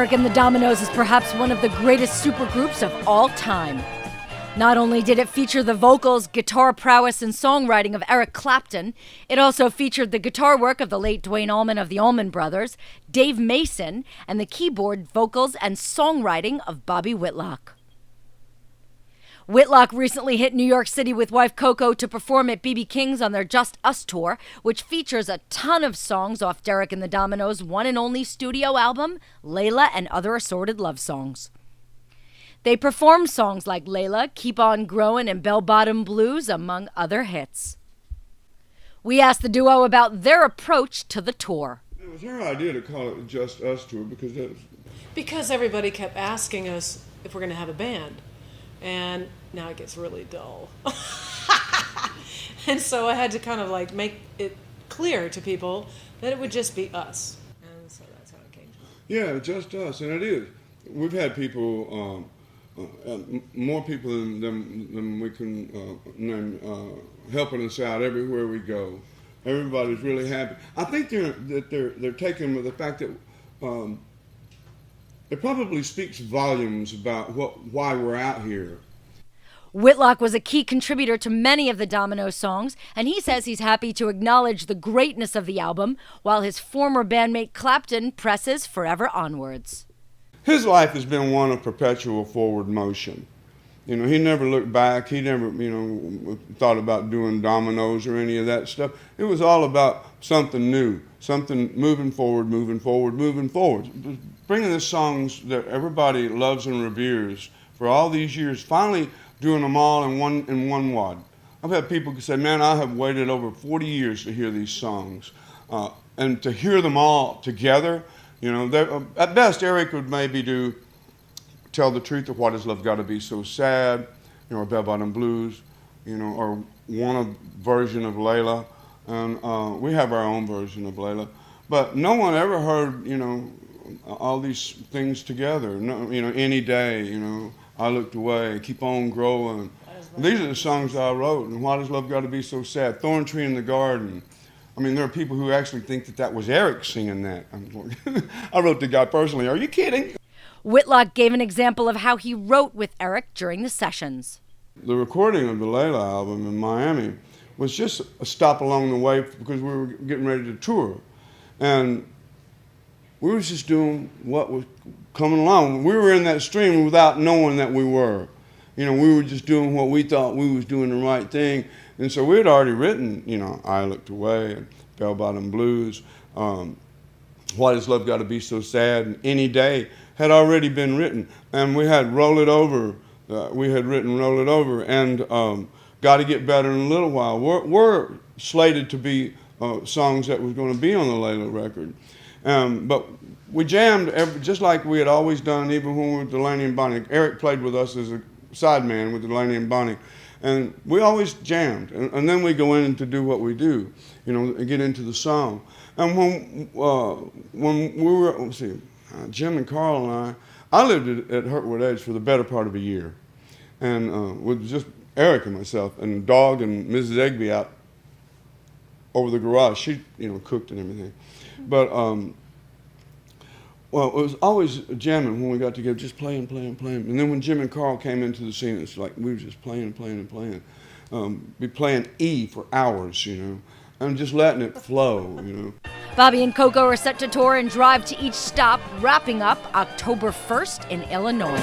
Derek and the Dominos is perhaps one of the greatest supergroups of all time. Not only did it feature the vocals, guitar prowess, and songwriting of Eric Clapton, it also featured the guitar work of the late Duane Allman of the Allman Brothers, Dave Mason, and the keyboard, vocals, and songwriting of Bobby Whitlock. Whitlock recently hit New York City with wife CoCo to perform at B.B. King's on their Just Us tour, which features a ton of songs off Derek and the Dominos' one and only studio album, Layla and Other Assorted Love Songs. They performed songs like Layla, Keep On Growin', and Bell Bottom Blues, among other hits. We asked the duo about their approach to the tour. It was our idea to call it Just Us Tour because everybody kept asking us if we're going to have a band. And now it gets really dull. And so I had to kind of like make it clear to people that it would just be us. And so that's how it came to me. Yeah, just us, and it is. We've had people, more people than we can name, helping us out everywhere we go. Everybody's really happy. I think they're taken with the fact that it probably speaks volumes about why we're out here. Whitlock was a key contributor to many of the Domino songs, and he says he's happy to acknowledge the greatness of the album, while his former bandmate Clapton presses forever onwards. His life has been one of perpetual forward motion. You know, he never looked back. He never, thought about doing dominoes or any of that stuff. It was all about something new, something moving forward, moving forward, moving forward. Bringing the songs that everybody loves and reveres for all these years, finally doing them all in one wad. I've had people say, man, I have waited over 40 years to hear these songs. And to hear them all together, at best Eric would maybe do Tell the Truth of What Has Love Got to Be So Sad, or Bell Bottom Blues, or one version of Layla. And we have our own version of Layla. But no one ever heard, all these things together. No, Any Day, I Looked Away, Keep On Growing. These are the songs I wrote. And Why Does Love Got to Be So Sad? Thorn Tree in the Garden. I mean, there are people who actually think that was Eric singing that. I wrote the guy personally. Are you kidding? Whitlock gave an example of how he wrote with Eric during the sessions. The recording of the Layla album in Miami was just a stop along the way because we were getting ready to tour. And we were just doing what was coming along. We were in that stream without knowing that we were. We were just doing what we thought we was doing the right thing. And so we had already written, I Looked Away, and Bell Bottom Blues, Why Does Love Got to Be So Sad, and Any Day had already been written. And we had Roll It Over. We had written Roll It Over and Got to Get Better in a Little While. Were slated to be songs that was going to be on the Layla record. But we jammed just like we had always done, even when we were with Delaney and Bonnie. Eric played with us as a sideman with Delaney and Bonnie. And we always jammed. And then we go in to do what we do, and get into the song. And when we were, Jim and Carl and I lived at Hurtwood Edge for the better part of a year. And with just Eric and myself and the dog and Mrs. Egby out over the garage. She, cooked and everything. But, it was always jamming when we got together, just playing. And then when Jim and Carl came into the scene, it's like we were just playing. Be playing E for hours, and just letting it flow, Bobby and CoCo are set to tour and drive to each stop, wrapping up October 1st in Illinois.